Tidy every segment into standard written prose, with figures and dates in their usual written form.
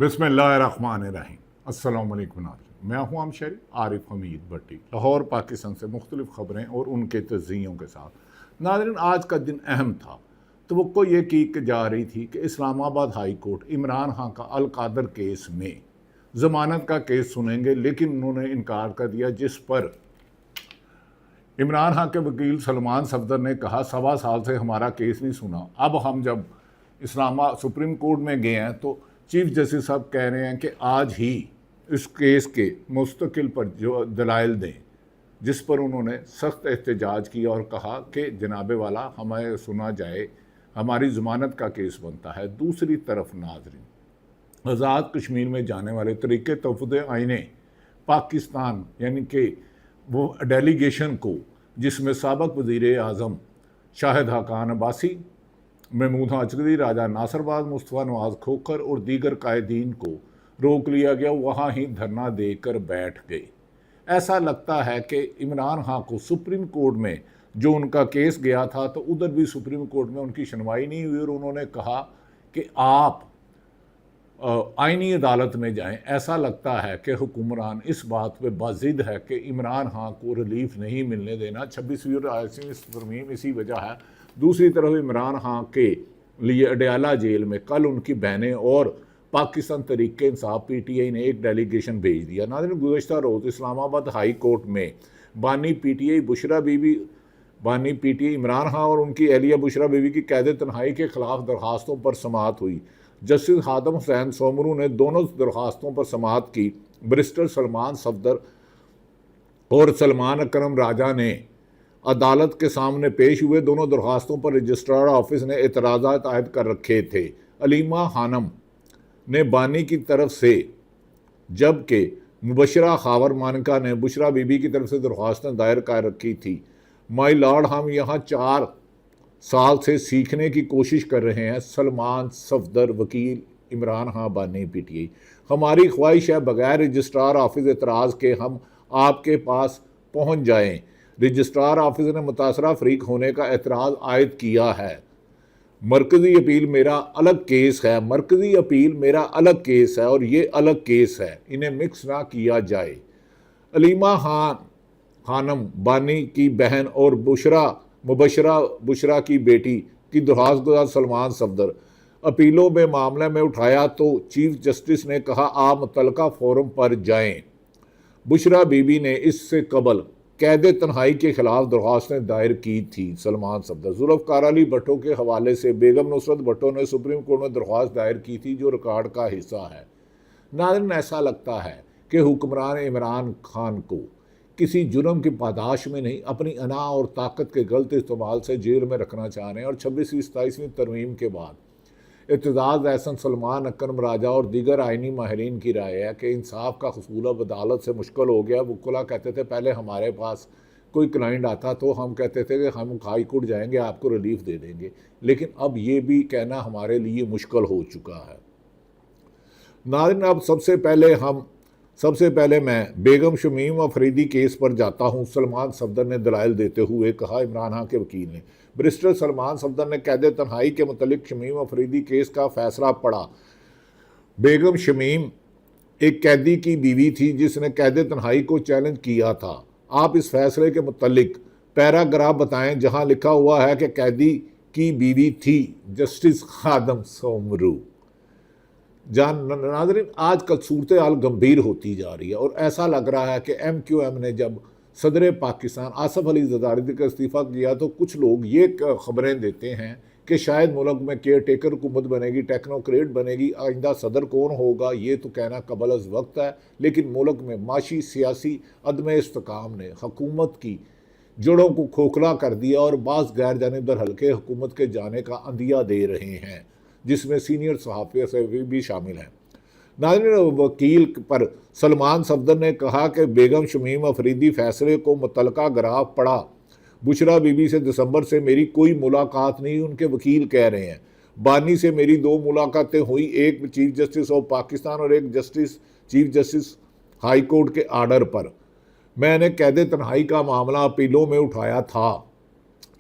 बिस्मिल्लाहिर्रहमानिर्रहीम। अस्सलाम वालेकुम नाज़रीन, मैं हूँ अमशरी आरिफ हमीद भट्टी, लाहौर पाकिस्तान से मुख्तलिफ ख़बरें और उनके तज़ियों के साथ। नाज़रीन, आज का दिन अहम था। तवक्को ये की जा रही थी कि इस्लामाबाद हाई कोर्ट इमरान खान का अल कादर केस में ज़मानत का केस सुनेंगे, लेकिन उन्होंने इनकार कर दिया, जिस पर इमरान खान के वकील सलमान सफदर ने कहा 1.25 साल से हमारा केस नहीं सुना। अब हम जब सुप्रीम कोर्ट में गए हैं तो चीफ जस्टिस साहब कह रहे हैं कि आज ही इस केस के मुस्तकिल पर जो दलाइल दें, जिस पर उन्होंने सख्त एहतजाज किया और कहा कि जनाबे वाला हमें सुना जाए, हमारी ज़मानत का केस बनता है। दूसरी तरफ नाज़रीन, आज़ाद कश्मीर में जाने वाले तरीके तहफ़्फ़ुज़ आईने पाकिस्तान यानी कि वो डेलीगेशन को, जिसमें साबिक़ वज़ीर आज़म शाहिद हक़ान अब्बासी, महमूद अचगरी, राजा नासरबाद, मुस्तफ़ा नवाज़ खोखर और दीगर कायदीन को रोक लिया गया। वहाँ ही धरना देकर बैठ गए। ऐसा लगता है कि इमरान खान को सुप्रीम कोर्ट में जो उनका केस गया था, तो उधर भी सुप्रीम कोर्ट में उनकी सुनवाई नहीं हुई और उन्होंने कहा कि आप आईनी अदालत में जाएं। ऐसा लगता है कि हुक्मरान इस बात पे बाज़िद है कि इमरान खान को रिलीफ नहीं मिलने देना। 26वीं और 28वीं तरमीम इसी वजह है। दूसरी तरफ इमरान खान के लिए अडयाला जेल में कल उनकी बहनें और पाकिस्तान तहरीक इंसाफ PTI ने एक डेलीगेशन भेज दिया। नाज़रीन, गुज़श्ता रोज़ इस्लामाबाद हाई कोर्ट में बानी PTI इमरान खान और उनकी एहलिया बुशरा बीबी की कैद तन्हाई के ख़िलाफ़ दरख्वास्तों पर समाअत हुई। जस्टिस खादम हुसैन सोमरू ने दोनों दरख्वास्तों पर समाअत की। बैरिस्टर सलमान सफदर और सलमान अकरम राजा ने अदालत के सामने पेश हुए। दोनों दरख्वास्तों पर रजिस्ट्रार ऑफिस ने एतराज़ात आयद कर रखे थे। अलीमा खानम ने बानी की तरफ से, जबकि मुबशरा खावर मानका ने बुशरा बीबी की तरफ से दरख्वास्तें दायर कर रखी थी। माई लॉर्ड, हम यहाँ 4 साल से सीखने की कोशिश कर रहे हैं। सलमान सफदर, वकील इमरान खान, बानी PTI। हमारी ख्वाहिश है बगैर रजिस्ट्रार ऑफिस एतराज़ के हम आपके पास पहुँच जाएँ। रजिस्ट्रार ऑफिस ने मुतासरा फरीक होने का एतराज़ आयद किया है। मरकज़ी अपील मेरा अलग केस है, मरकज़ी अपील मेरा अलग केस है और ये अलग केस है, इन्हें मिक्स ना किया जाए। अलीमा खानम बानी की बहन और मुबशरा बुशरा की बेटी की दरख्वास्त गुज़ार सलमान सफदर अपीलों में मामले में उठाया तो चीफ जस्टिस ने कहा आप मुतलका फोरम पर जाएं। बुशरा बीबी ने इससे कबल कैद तन्हाई के खिलाफ दरख्वास्तें दायर की थी। सलमान सफदर, जुल्फ़िकार अली भट्टो के हवाले से बेगम नुसरत भट्टो ने सुप्रीम कोर्ट में दरख्वास्त दायर की थी, जो रिकॉर्ड का हिस्सा है। नाज़रीन, ऐसा लगता है कि हुक्मरान इमरान खान को किसी जुर्म की पादाश में नहीं, अपनी अना और ताकत के गलत इस्तेमाल से जेल में रखना चाह रहे हैं। और 26वीं 27वीं तरमीम के बाद एतजाज़ एहसन, सलमान अकरम राजा और दीगर आइनी माहिरीन की राय है कि इंसाफ का हसूल अब अदालत से मुश्किल हो गया। वकील कहते थे पहले हमारे पास कोई क्लाइंट आता तो हम कहते थे कि हम हाई कोर्ट जाएंगे, आपको रिलीफ दे देंगे, लेकिन अब ये भी कहना हमारे लिए मुश्किल हो चुका है। नाज़रीन, अब सबसे पहले मैं बेगम शमीम अफरीदी केस पर जाता हूँ। सलमान सफदर ने दलाइल देते हुए कहा, इमरान खान के वकील ने, बैरिस्टर सलमान सफदर ने कैद तन्हाई के मुतल्लिक शमीम अफरीदी केस का फैसला पढ़ा। बेगम शमीम एक कैदी की बीवी थी जिसने कैद तन्हाई को चैलेंज किया था। आप इस फैसले के मुतल्लिक पैराग्राफ बताएं जहां लिखा हुआ है कि कैदी की बीवी थी जस्टिस खादम सोमरू। नाज़रीन, आजकल सूरत हाल गंभीर होती जा रही है और ऐसा लग रहा है कि MQM ने जब सदर पाकिस्तान आसफ अली ज़रदारी का इस्तीफ़ा किया तो कुछ लोग ये खबरें देते हैं कि शायद मुल्क में केयर टेकर हुकूमत बनेगी, टेक्नोक्रेट बनेगी। आइंदा सदर कौन होगा ये तो कहना कबल अज़ वक्त है, लेकिन मुल्क में माशी सियासी अदम इस्तेकाम ने हुकूमत की जड़ों को खोखला कर दिया और बाज़ गैर जानिबदार हल्के हुकूमत के जाने का अंदिया दे रहे हैं, जिसमें सीनियर सहाफ़ी से भी शामिल हैं। नाज़रीन, वकील पर सलमान सफदर ने कहा कि बेगम शमीम अफरीदी फैसले को मुतलका ग्राफ पढ़ा। बुशरा बीबी से दिसंबर से मेरी कोई मुलाकात नहीं, उनके वकील कह रहे हैं। बानी से मेरी 2 मुलाकातें हुई, एक चीफ जस्टिस ऑफ पाकिस्तान और एक चीफ जस्टिस हाई कोर्ट के आर्डर पर। मैंने कैद तन्हाई का मामला अपीलों में उठाया था।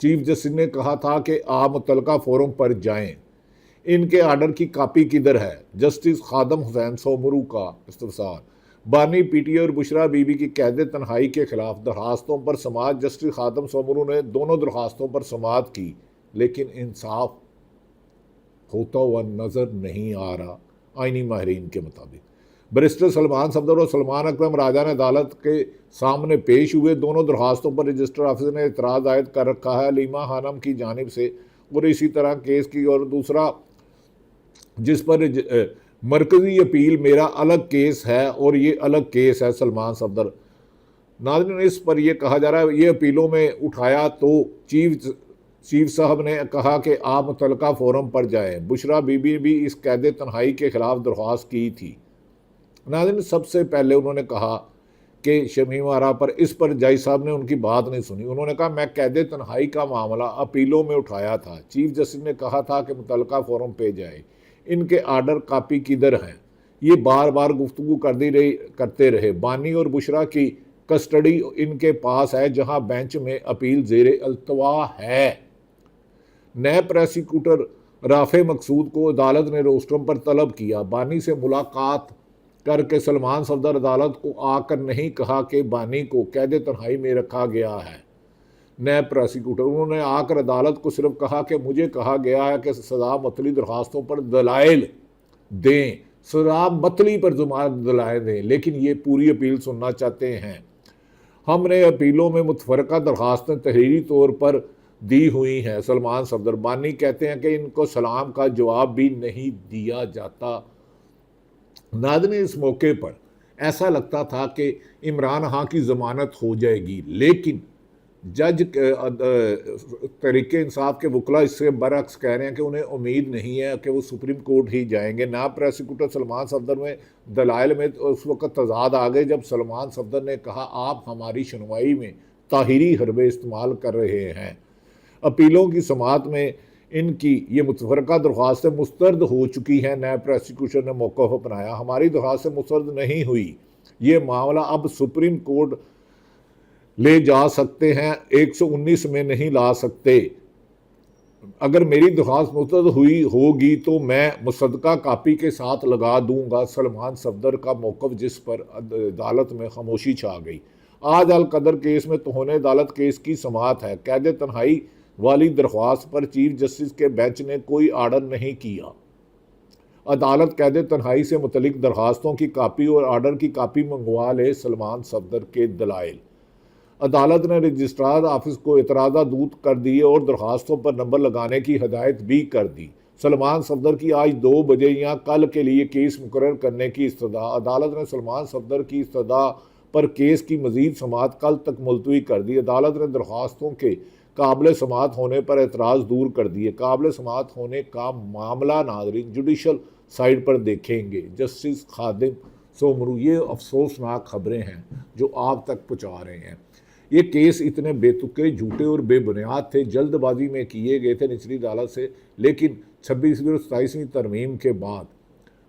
चीफ जस्टिस ने कहा था कि आप मुतलका फोरम पर जाएं। इनके आर्डर की कॉपी किधर है? जस्टिस खादम हुसैन सोमरू का इस्तफसार। बानी पीटीए और बुशरा बीबी की कैद तन्हाई के खिलाफ दरखास्तों पर समाअत। जस्टिस खादम सोमरू ने दोनों दरखास्तों पर समाअत की, लेकिन इंसाफ होता हुआ नजर नहीं आ रहा। आईनी माहरीन के मुताबिक बैरिस्टर सलमान सफदर और सलमान अकरम राजा ने अदालत के सामने पेश हुए। दोनों दरखास्तों पर रजिस्टर ऑफिसर ने एतराज़ आयद कर रखा है अलीमा खानम की जानिब से, और इसी तरह केस की और दूसरा जिस पर मरकजी अपील मेरा अलग केस है और ये अलग केस है सलमान सफदर। नाज़रीन, इस पर यह कहा जा रहा है, ये अपीलों में उठाया तो चीफ साहब ने कहा कि आप मुतलका फोरम पर जाएं। बुशरा बीबी भी इस कैद तन्हाई के खिलाफ दरख्वास्त की थी। नाज़रीन, सबसे पहले उन्होंने कहा कि शमीम आरा पर इस पर जज साहब ने उनकी बात नहीं सुनी। उन्होंने कहा मैं कैद तन्हाई का मामला अपीलों में उठाया था, चीफ जस्टिस ने कहा था कि मुतलका फोरम पे जाए, इनके आर्डर कापी किधर हैं? ये बार बार गुफ्तगू करते रहे। बानी और बुशरा की कस्टडी इनके पास है, जहां बेंच में अपील ज़ेरे अल्तवा है। नए प्रोसिक्यूटर राफे मकसूद को अदालत ने रोस्टरम पर तलब किया। बानी से मुलाकात करके सलमान सफदर अदालत को आकर नहीं कहा कि बानी को कैद तन्हाई में रखा गया है। नए प्रोसिक्यूटर उन्होंने आकर अदालत को सिर्फ कहा कि मुझे कहा गया है कि सजा मतली दरखास्तों पर दलाइल दें, सजा मतली पर दलाइल दें, लेकिन ये पूरी अपील सुनना चाहते हैं। हमने अपीलों में मुतफरका दरखास्तें तहरीरी तौर पर दी हुई हैं। सलमान सफदर बानी कहते हैं कि इनको सलाम का जवाब भी नहीं दिया जाता। नाज़रीन, इस मौके पर ऐसा लगता था कि इमरान खान की ज़मानत हो जाएगी, लेकिन जज तहरीक इंसाफ के वकला इससे बरअक्स कह रहे हैं कि उन्हें उम्मीद नहीं है कि वो सुप्रीम कोर्ट ही जाएंगे। ना प्रोसिक्यूटर सलमान सफदर में दलाइल में उस वक़्त तजाद आ गए जब सलमान सफदर ने कहा आप हमारी सुनवाई में ताहिरी हरबे इस्तेमाल कर रहे हैं। अपीलों की समाअत में इनकी ये मुतफरका दरख्वास्तें मुस्तरद हो चुकी हैं। नए प्रोसिक्यूशन ने मौक़िफ़ अपनाया, हमारी दरख्वास्तें मुस्तरद नहीं हुई, ये मामला अब सुप्रीम कोर्ट ले जा सकते हैं, 119 में नहीं ला सकते। अगर मेरी दरख्वास्त मुस्तरद हुई होगी तो मैं मुसद्दका कापी के साथ लगा दूंगा। सलमान सफदर का मौक़िफ़, जिस पर अदालत में खामोशी छा गई। आज अल कदर केस में तौहीन अदालत केस की समाअत है। कैद तन्हाई वाली दरख्वास्त पर चीफ जस्टिस के बेंच ने कोई आर्डर नहीं किया। अदालत कैद तन्हाई से मुतलिक दरख्वास्तों की कापी और आर्डर की कापी मंगवा ले। सलमान सफदर के दलाइल। अदालत ने रजिस्ट्रार ऑफिस को एतराज़ा दूर कर दिए और दरख्वास्तों पर नंबर लगाने की हदायत भी कर दी। सलमान सफदर की आज 2 बजे या कल के लिए केस मुकर्रर करने की इस्तदा। अदालत ने सलमान सफदर की इस्तदा पर केस की मजीद समाअत कल तक मुलतवी कर दी। अदालत ने दरख्वास्तों के काबिल समाअत होने पर एतराज़ दूर कर दिए। काबिल समाअत होने का मामला नाज़रीन जुडिशल साइड पर देखेंगे। जस्टिस खादिम सोमरू, ये अफसोसनाक खबरें हैं जो आप तक पहुँचा रहे हैं। ये केस इतने बेतुके, झूठे और बेबुनियाद थे, जल्दबाजी में किए गए थे निचली अदालत से, लेकिन 26वीं और 27वीं तरमीम के बाद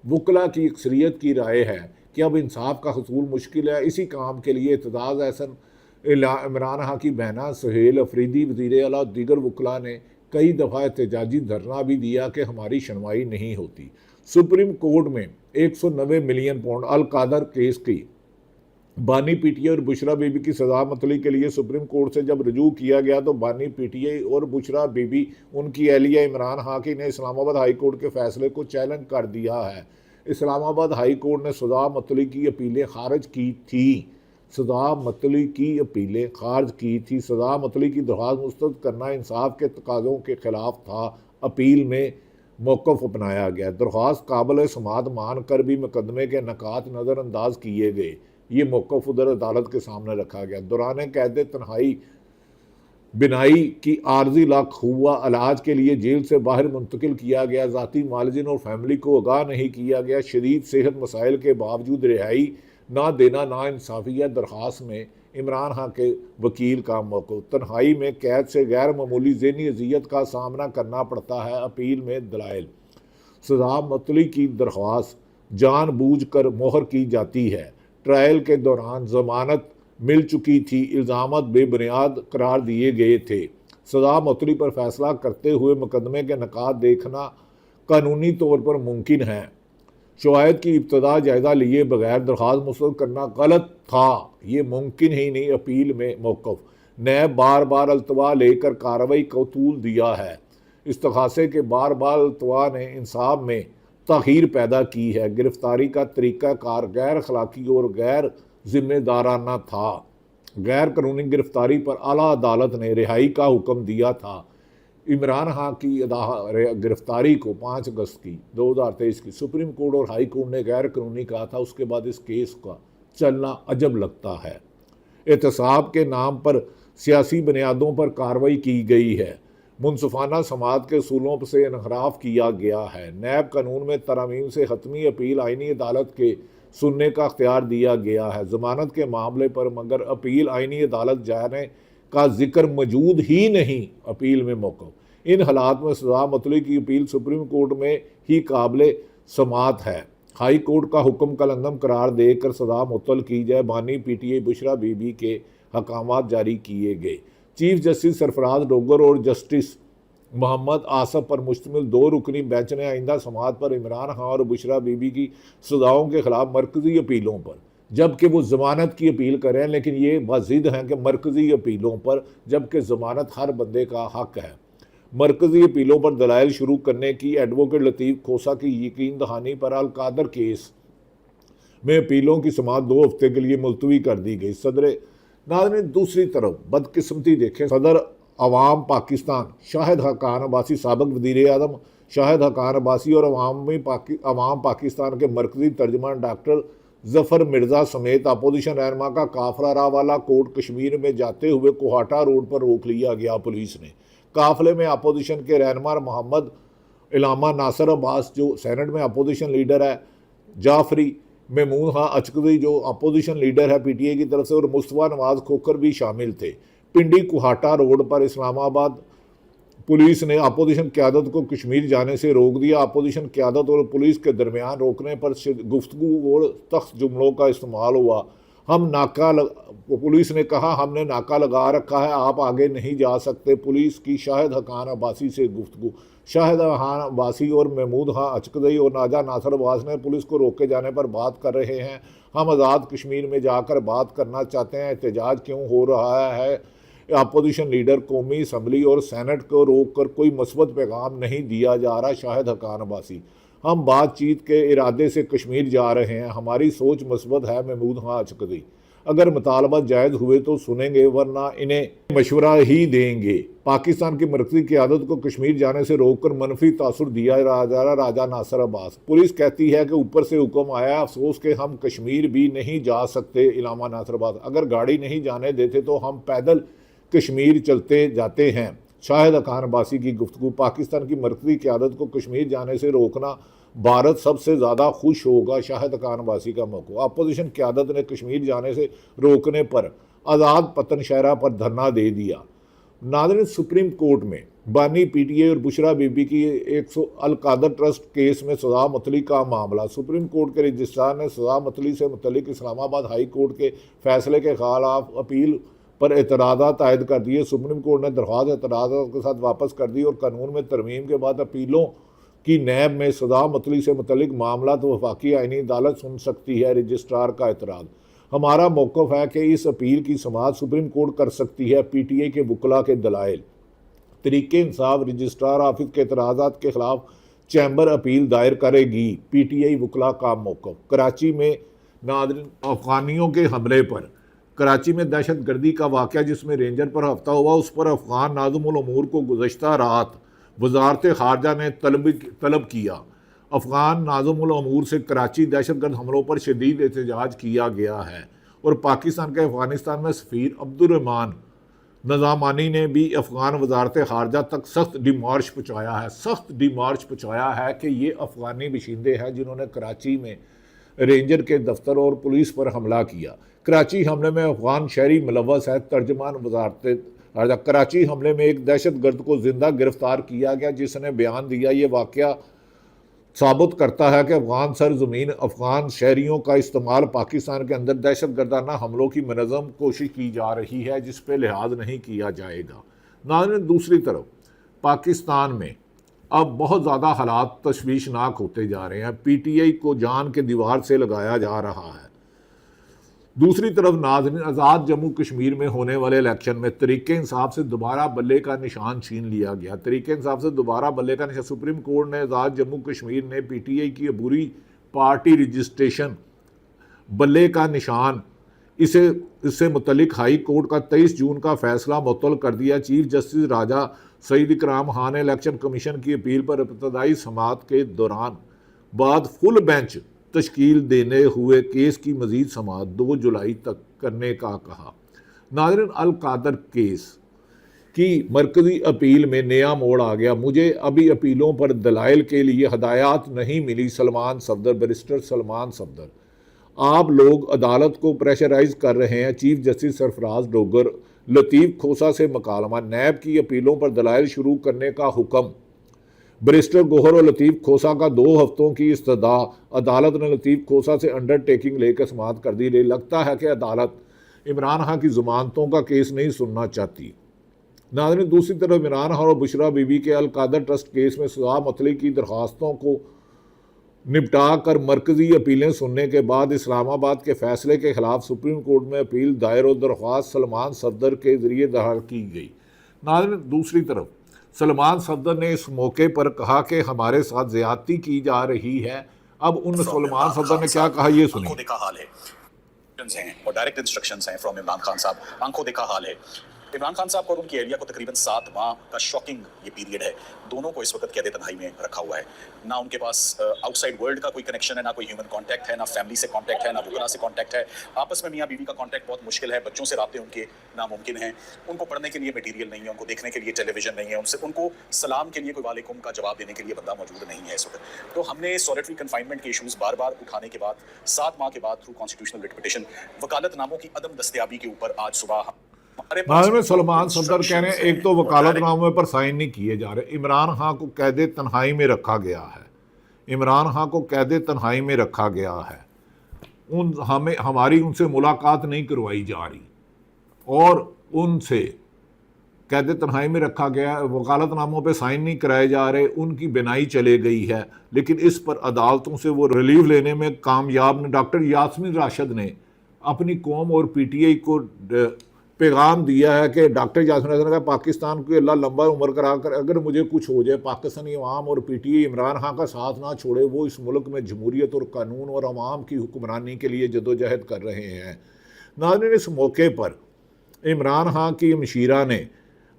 वकला की अक्सरियत की राय है कि अब इंसाफ का हसूल मुश्किल है। इसी काम के लिए एतजाज़ अहसन, इमरान खान की बहना सुहेल अफरीदी, वज़ीर आला और दीगर वकला ने कई दफ़ा एहतजाजी धरना भी दिया कि हमारी सुनवाई नहीं होती। सुप्रीम कोर्ट में 190 मिलियन पाउंड अल कादर केस की बानी पीटीए और बुशरा बीबी की सजा मतली के लिए सुप्रीम कोर्ट से जब रजू किया गया तो बानी पीटीए और बुशरा बीबी, उनकी अहलिया इमरान खान ने इस्लामाबाद हाई कोर्ट के फैसले को चैलेंज कर दिया है। इस्लामाबाद हाई कोर्ट ने सजा मतली की अपीलें खारिज की थी। सजा मतली की अपीलें खारिज की थी। सजा मतली की दरख्वास्त मुस्तरद करना इंसाफ के तकाज़ों के खिलाफ था। अपील में मौक़िफ़ अपनाया गया। दरख्वास्त काबिल समाअत मान कर भी मुकदमे के नकात नज़रअंदाज किए गए। ये मौक़िफ़ उधर अदालत के सामने रखा गया। दौरान कैद तन्हाई बिनाई की आर्जी लाख हुआ इलाज के लिए जेल से बाहर मुंतकिल किया गया। ज़ाती मालजिन और फैमिली को आगाह नहीं किया गया। शदीद सेहत मसाइल के बावजूद रिहाई ना देना नाइंसाफ़ी। दरख्वास्त में इमरान खान के वकील का मौक़िफ़, तन्हाई में कैद से गैर मामूली ज़हनी अजियत का सामना करना पड़ता है। अपील में दलाइल, सजा मतली की दरख्वास्त जानबूझकर मोहर की जाती है। ट्रायल के दौरान ज़मानत मिल चुकी थी, इल्ज़ामात बेबुनियाद करार दिए गए थे। सजा मतली पर फैसला करते हुए मुकदमे के नकात देखना कानूनी तौर पर मुमकिन है। शवाहिद की इब्तदा जायज़ा लिए बगैर दरख्वास्त मुस्तरद करना गलत था, ये मुमकिन ही नहीं। अपील में मौक़िफ़ नैब बार बार अल्तवा लेकर कार्रवाई को तूल दिया है। इस्तग़ासे के बार बार अल्तवा ने इंसाफ में तग़यीर पैदा की है। गिरफ्तारी का तरीक़ाकार गैर अखलाकी और गैर जिम्मेदाराना था। गैर कानूनी गिरफ्तारी पर आला अदालत ने रिहाई का हुक्म दिया था। इमरान खान की गिरफ्तारी को 5 अगस्त की 2023 की सुप्रीम कोर्ट और हाई कोर्ट ने गैर कानूनी कहा था। उसके बाद इस केस का चलना अजब लगता है। एहतसाब के नाम पर सियासी बुनियादों पर कार्रवाई की गई है। मुनसफाना समात के असूलों से इनहराफ किया गया है। नैब कानून में तरमीम से हतमी अपील आईनी अदालत के सुनने का अख्तियार दिया गया है। जमानत के मामले पर मगर अपील आईनी अदालत जाने का जिक्र मौजूद ही नहीं। अपील में मौक़िफ़ इन हालात में सज़ा मुतल्ली की अपील सुप्रीम कोर्ट में ही काबिल समात है। हाई कोर्ट का हुक्म कलंदम करार देकर सज़ा मुअत्तल की जाए। बानी PTI बुशरा बीबी के हकामात जारी किए गए। चीफ जस्टिस सरफराज डोगर और जस्टिस मोहम्मद आसफ पर मुश्तमिल 2 रुकनी बेंच ने आइंदा समात पर इमरान खान और बुशरा बीबी की सज़ाओं के खिलाफ मरकज़ी अपीलों पर, जबकि वो ज़मानत की अपील करें, लेकिन ये वाजिद हैं कि मरकज़ी अपीलों पर, जबकि ज़मानत हर बंदे का हक है। मरकज़ी अपीलों पर दलाइल शुरू करने की एडवोकेट लतीफ़ खोसा की यकीन दहानी पर अलकादर केस में अपीलों की समात 2 हफ्ते के लिए मुलतवी कर दी गई। सदर नाज़रीन, दूसरी तरफ बदकिस्मती देखें, सदर अवाम पाकिस्तान शाहिद हक़ान अब्बासी, साबिक़ वज़ीर आज़म शाहिद हक़ान अब्बासी और अवाम पाकिस्तान के मरकज़ी तर्जमान डॉक्टर ज़फ़र मिर्ज़ा समेत अपोजिशन रहनुमा का काफ़िला रावाला कोट कश्मीर में जाते हुए कोहाटा रोड पर रोक लिया गया। पुलिस ने काफ़िले में अपोजिशन के रहनुमा मोहम्मद इलामा नासिर अब्बास जो सेनेट में अपोजिशन लीडर है, जाफरी महमूद खां अचकज़ई जो अपोजिशन लीडर है PTI की तरफ से, और मुस्तफ़ा नवाज़ खोखर भी शामिल थे। पिंडी कोहाटा रोड पर इस्लामाबाद पुलिस ने अपोजिशन क़यादत को कश्मीर जाने से रोक दिया। अपोजिशन क़यादत और पुलिस के दरमियान रोकने पर गुफ्तगू और सख्त जुमलों का इस्तेमाल हुआ। पुलिस ने कहा, हमने नाका लगा रखा है, आप आगे नहीं जा सकते। पुलिस की शाहिद हक़ान अब्बासी से गुफ्तगू। शाहिद हक़ान अब्बासी और महमूद खां अचकज़ई और नाजा नासिर अब्बास ने पुलिस को रोके जाने पर बात कर रहे हैं, हम आज़ाद कश्मीर में जाकर बात करना चाहते हैं, एहतजाज क्यों हो रहा है। अपोजिशन लीडर कौमी असम्बली और सेनेट को रोक कर कोई मस्बत पैगाम नहीं दिया जा रहा। शाहिद हक़ान अब्बासी, हम बातचीत के इरादे से कश्मीर जा रहे हैं, हमारी सोच मस्बत है। महमूद खां अचकज़ई, अगर मुतालबात जायज़ हुए तो सुनेंगे, वरना इन्हें मशवरा ही देंगे। पाकिस्तान की मरकज़ी क़यादत को कश्मीर जाने से रोककर मनफी तासुर दिया जा रहा। राजा नासिर अब्बास, पुलिस कहती है कि ऊपर से हुक्म आया, अफसोस के हम कश्मीर भी नहीं जा सकते। इलामा नासिर अब्बास, अगर गाड़ी नहीं जाने देते तो हम पैदल कश्मीर चलते जाते हैं। शाहिद हक़ान अब्बासी की गुफ्तगू, पाकिस्तान की मरकज़ी क़यादत को कश्मीर जाने से रोकना भारत सबसे ज़्यादा खुश होगा। शाहिद हक़ान अब्बासी का मौक़िफ़, अपोजिशन क़यादत ने कश्मीर जाने से रोकने पर आज़ाद पतन शहरा पर धरना दे दिया। नाज़रीन, सुप्रीम कोर्ट में बानी PTI और बुशरा बीबी की 100 अलकादर ट्रस्ट केस में सज़ा मुतल्ली का मामला। सुप्रीम कोर्ट के रजिस्ट्रार ने सज़ा मुतल्ली से मुतल्लिक इस्लामाबाद हाई कोर्ट के फैसले के खिलाफ अपील पर एतराज़ात आयद कर दिए। सुप्रीम कोर्ट ने दरख्वास्त एतराज़ात के साथ वापस कर दी और कानून में तरमीम के बाद अपीलों की नैब में सज़ा मुतल्ली से मुतल्लिक मामला तो वफाकी आईनी अदालत सुन सकती है। रजिस्ट्रार का एतराज़, हमारा मौक़िफ़ है कि इस अपील की समाअत सुप्रीम कोर्ट कर सकती है। PTI के वकला के दलाइल, तरीक़े इंसाफ रजिस्ट्रार ऑफिस के एतराज़ात के ख़िलाफ़ चैम्बर अपील दायर करेगी। PTI वकला का मौक़िफ़, कराची में नाज़रीन अफ़गानियों के हमले पर, कराची में दहशत गर्दी का वाक़या जिसमें रेंजर पर हफ्ता हुआ, उस पर अफ़गान नाज़िमुल उमूर को गुज़श्ता रात वज़ारत ख़ारजा ने तलब किया। अफ़गान नाज़िमुल उमूर से कराची दहशतगर्द हमलों पर शदीद एहतजाज किया गया है और पाकिस्तान के अफ़गानिस्तान में सफ़ीर अब्दुर्रहमान नज़ामानी ने भी अफ़गान वज़ारत ख़ारजा तक सख्त डिमार्च पहुँचाया है कि ये अफ़गानी बशिंदे हैं जिन्होंने कराची में रेंजर के दफ्तर और पुलिस पर हमला किया। कराची हमले में अफ़गान शहरी मुलव्वस है। तर्जमान वज़ारत कराची हमले में एक दहशतगर्द को जिंदा गिरफ्तार किया गया जिसने बयान दिया। ये वाक़या साबित करता है कि अफ़गान सरज़मीन अफ़गान शहरियों का इस्तेमाल पाकिस्तान के अंदर दहशतगर्दाना हमलों की मनज़्ज़म कोशिश की जा रही है जिस पर लिहाज नहीं किया जाएगा। नाज़रीन, दूसरी तरफ पाकिस्तान में अब बहुत ज़्यादा हालात तशवीशनाक होते जा रहे हैं। पीटीआई को जान के दीवार से लगाया जा रहा है। दूसरी तरफ नाज़रीन, आज़ाद जम्मू कश्मीर में होने वाले इलेक्शन में तरीके इंसाफ से दोबारा बल्ले का निशान छीन लिया गया। तरीके इंसाफ से दोबारा बल्ले का निशान, सुप्रीम कोर्ट ने आज़ाद जम्मू कश्मीर ने पीटीआई की अबूरी पार्टी रजिस्ट्रेशन बल्ले का निशान इससे मुतलिक हाई कोर्ट का 23 जून का फैसला मुअत्तल कर दिया। चीफ जस्टिस राजा सईद इकराम खान ने इलेक्शन कमीशन की अपील पर इब्तदाई समाअत के दौरान बाद फुल बेंच तश्कील देने हुए केस की मजीद समाअत 2 जुलाई तक करने का कहा। नाज़रीन, अल कादर केस की मरकजी अपील में नया मोड़ आ गया। मुझे अभी अपीलों पर दलाइल के लिए हदायत नहीं मिली। सलमान सफदर, बैरिस्टर सलमान सफदर, आप लोग अदालत को प्रेशराइज कर रहे हैं। चीफ जस्टिस सरफराज डोगर, लतीफ़ खोसा से मकालमा, नैब की अपीलों पर दलाइल शुरू करने का हुक्म। बैरिस्टर गोहर और लतीफ़ खोसा का 2 हफ्तों की इस्तदा। अदालत ने लतीफ़ खोसा से अंडरटेकिंग लेकर समाअत कर दी। लगता है कि अदालत इमरान खान की ज़मानतों का केस नहीं सुनना चाहती। नाज़रीन, दूसरी तरफ इमरान खान और बुशरा बीबी के अल कादर ट्रस्ट केस में सज़ा मुअत्तली की दरख्वास्तों को निपटा कर मरकजी अपीलें सुनने के बाद इस्लामाबाद के फैसले के खिलाफ सुप्रीम कोर्ट में अपील दायर और दरख्वास्त सलमान सफदर के जरिए दाखिल की गई। नाज़रीन, दूसरी तरफ सलमान सफदर ने इस मौके पर कहा कि हमारे साथ ज्यादती की जा रही है। अब उन सलमान सफदर ने क्या कहा, ये सुनिए। आंखों देखा हाल है और डायरेक्ट इंस्ट्रक्शंस हैं फ्रॉम इमरान खान साहब। आंखों देखा हाल है। इमरान खान साहब और उनकी एरिया को तकरीबन 7 माह का शॉकिंग ये पीरियड है। दोनों को इस वक्त कैद तन्हाई में रखा हुआ है। ना उनके पास आउटसाइड वर्ल्ड का कोई कनेक्शन है, ना कोई ह्यूमन कांटेक्ट है, ना फैमिली से कांटेक्ट है, ना वुकरा से कांटेक्ट है। आपस में मियाँ बीवी का कांटेक्ट बहुत मुश्किल है। बच्चों से राब्ते उनके नामुमकिन हैं। उनको पढ़ने के लिए मटीरियल नहीं है, उनको देखने के लिए टेलीविजन नहीं है, उनको सलाम के लिए कोई वालेकुम का जवाब देने के लिए बंदा मौजूद नहीं है इस वक्त। तो हमने सॉलिटरी कन्फाइनमेंट के इशूज़ बार बार उठाने के बाद 7 माह के बाद थ्रू कॉन्स्टिट्यूशनल रिट पिटीशन वकालतनामों की अदम दस्तयाबी के ऊपर आज सुबह में सलमान सफदर कह रहे हैं एक तो वकालतनामे पर साइन नहीं किए जा रहे। इमरान खान को कैद तन्हाई में रखा गया है। इमरान खान को कैद तन्हाई में रखा गया है। हमारी उनसे मुलाकात नहीं करवाई जा रही और उनसे कैद तन्हाई में रखा गया है। वकालतनामों पे साइन नहीं कराए जा रहे। उनकी बिनाई चले गई है, लेकिन इस पर अदालतों से वो रिलीफ लेने में कामयाब। डॉक्टर यास्मीन राशिद ने अपनी कौम और पीटीआई को पैगाम दिया है कि डॉक्टर यास्मीन राशिद ने कहा, पाकिस्तान को अल्लाह लंबा उम्र करा कर अगर मुझे कुछ हो जाए, पाकिस्तानी अवाम और पीटीआई इमरान खान का साथ ना छोड़े। वो इस मुल्क में जमहूरियत और कानून और अवाम की हुक्मरानी के लिए जदोजहद कर रहे हैं। नाज़रीन, इस मौके पर इमरान खान की मशीरा ने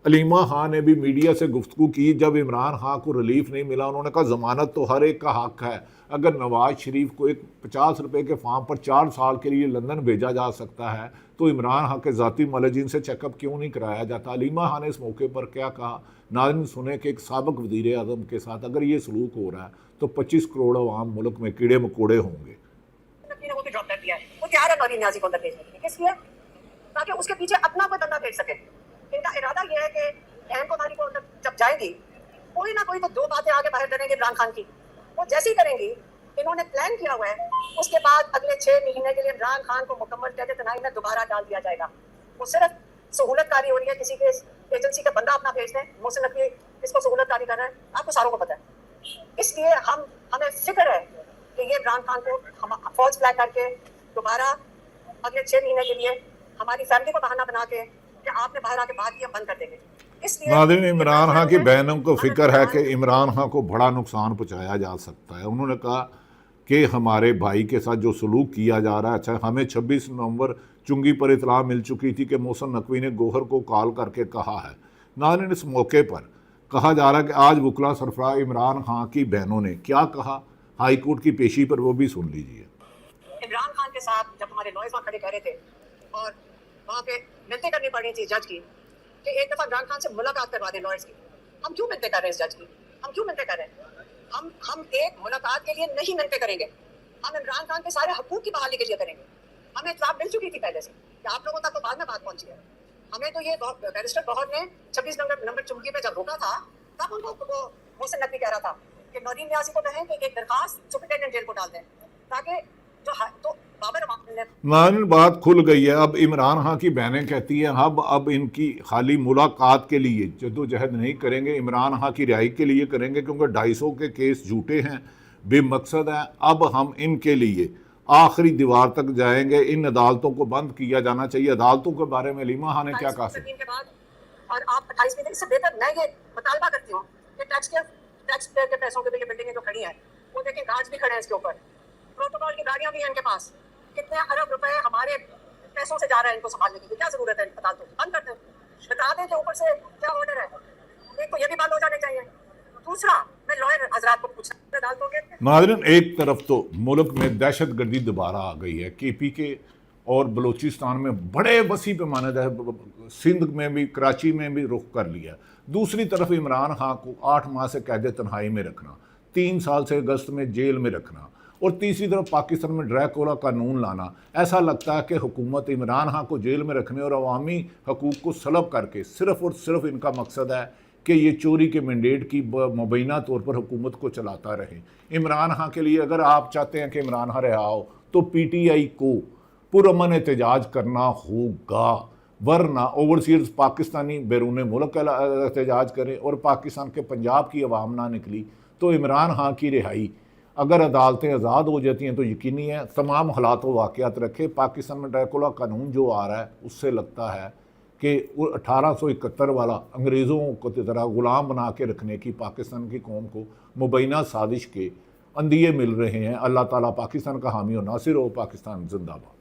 अलीमा खान ने भी मीडिया से गुफ्तगू की। जब इमरान खान को रिलीफ नहीं मिला, उन्होंने कहा ज़मानत तो हर एक का हक है। अगर नवाज शरीफ को एक 50 रुपये के फार्म पर 4 साल के लिए लंदन भेजा जा सकता है, तो इमरान खान के ज़ाती मलजिन से चेकअप क्यों नहीं कराया जाता। अलीमा खान ने इस मौके पर क्या कहा, नाज़रीन सुने कि एक साबिक वज़ीर आज़म के साथ अगर ये सलूक हो रहा है तो 25 करोड़ अवाम मुल्क में कीड़े मकोड़े होंगे। ताकि उसके पीछे अपना कोई बंदा भेज सके। इनका इरादा यह है कि बहन को नारी को जब जाएगी, कोई ना कोई तो 2 बातें आगे बाहर करेंगे इमरान खान की। वो जैसे ही करेंगी, इन्होंने प्लान किया हुआ है, उसके बाद अगले 6 महीने के लिए इमरान खान को मुकम्मल कैद तन्हाई में दोबारा डाल दिया जाएगा। वो सिर्फ सहूलतकारी हो रही है, किसी के एजेंसी का बंदा अपना भेज दें, मोहसिन नकवी इसको सहूलतकारी कर रहे हैं, आपको सारों को पता है। इसलिए हमें फिक्र है कि ये इमरान खान को हम फौज फ्लैग करके दोबारा अगले 6 महीने के लिए हमारी फैमिली को बहाना बना के कि आपने बाहर आके बात किया बंद कर देंगे। नाज़रीन, इमरान खान की बहनों को फिक्र है कि इमरान खान को बड़ा नुकसान पहुंचाया जा सकता है। उन्होंने कहा कि हमारे भाई के साथ जो सलूक किया जा रहा है, अच्छा हमें 26 नवंबर चुंगी पर इतला मिल चुकी थी कि मोहसिन नकवी ने गोहर को कॉल करके कहा है। नाज़रीन, इस मौके पर कहा जा रहा है कि आज वकला सरफराज इमरान खान की बहनों ने क्या कहा, हाई कोर्ट की पेशी पर वो भी सुन लीजिए। इमरान खान के साथ जब हमारे लॉयर्स वहाँ खड़े कह रहे थे और वहाँ पे मिलते करनी पड़ रही थी जज की कि एक दफ़ा इमरान खान से मुलाकात करवा दें लॉयर्स की। हम क्यों मिलते कर रहे हैं इस जज की? हम क्यों मिलते कर रहे हैं? हम एक मुलाकात के लिए नहीं मिलते करेंगे। हम इमरान खान के सारे हकूक की बहाली के लिए करेंगे। हमें इत्तलाह मिल चुकी थी पहले से कि आप लोगों तक तो बाद में बात पहुंची है। हमें तो ये बैरिस्टर गौहर ने 26 नंबर चुंगी पे जब रोका था, तब उनको मोहसिन नकवी कह रहा था कि नदीम न्यासी को कहें कि एक दरखास्त सुप्रिंटेंडेंट जेल को डाल दें, ताकि जो तो बाबर नाज़रीन, बात खुल गई है। अब इमरान खान की बहनें कहती हैं अब इनकी खाली मुलाकात के लिए जद्दोजहद नहीं करेंगे, इमरान खान की रिहाई के लिए करेंगे, क्योंकि 250 के केस झूठे हैं, बेमकसद हैं। अब हम इनके लिए आखिरी दीवार तक जाएंगे। इन अदालतों को बंद किया जाना चाहिए। अदालतों के बारे में लीमा खान ने क्या कहा? के बाद और आप 28 में इससे बेहतर मैं ये मुतालबा करती हूँ कि टैक्स पेयर के पैसों के ये बिल्डिंगें जो खड़ी हैं वो देखें, गार्ड्स भी खड़े हैं इसके ऊपर, प्रोटोकॉल की गाड़ियां भी हैं इनके पास। कितने अरब रुपए हमारे पैसों से जा रहे हैं इनको संभालने की, क्या जरूरत है? अदालतों को बंद कर दें, बता दें कि ऊपर से क्या ऑर्डर है। एक तो ये भी बंद हो जाने चाहिए। दूसरा, मैं लॉयर हजरात को पूछना, अदालतों के नाज़रीन, एक तरफ तो मुल्क में दहशत गर्दी दोबारा आ गई है। KPK और बलूचिस्तान में बड़े वसी पैमाने पर, सिंध में भी, कराची में भी रुख कर लिया। दूसरी तरफ इमरान खान को 8 माह से कैद तन्हाई में रखना, 3 साल से अगस्त में जेल में रखना, और तीसरी तरफ पाकिस्तान में ड्रैकुला कानून लाना। ऐसा लगता है कि हुकूमत इमरान खान को जेल में रखने और अवामी हकूक़ को सलब करके सिर्फ़ और सिर्फ इनका मकसद है कि ये चोरी के मैंडेट की मुबैना तौर पर हुकूमत को चलाता रहे। इमरान खान के लिए, अगर आप चाहते हैं कि इमरान खान रिहा हो, तो PTI को पुरअमन एहतजाज करना होगा, वरना ओवरसीज पाकिस्तानी बैरून मुल्क एहतजाज करें और पाकिस्तान के पंजाब की आवाम ना निकली तो इमरान खान की रिहाई, अगर अदालतें आज़ाद हो जाती हैं तो यकीनी है तमाम हालात व वाक़यात रखे। पाकिस्तान में ड्रैकुला कानून जो आ रहा है उससे लगता है कि 1871 वाला अंग्रेज़ों को तरह ग़ुलाम बना के रखने की पाकिस्तान की कौम को मुबैना साजिश के अंदिये मिल रहे हैं। अल्लाह ताला पाकिस्तान का हामी और नासिर हो। पाकिस्तान जिंदाबाद।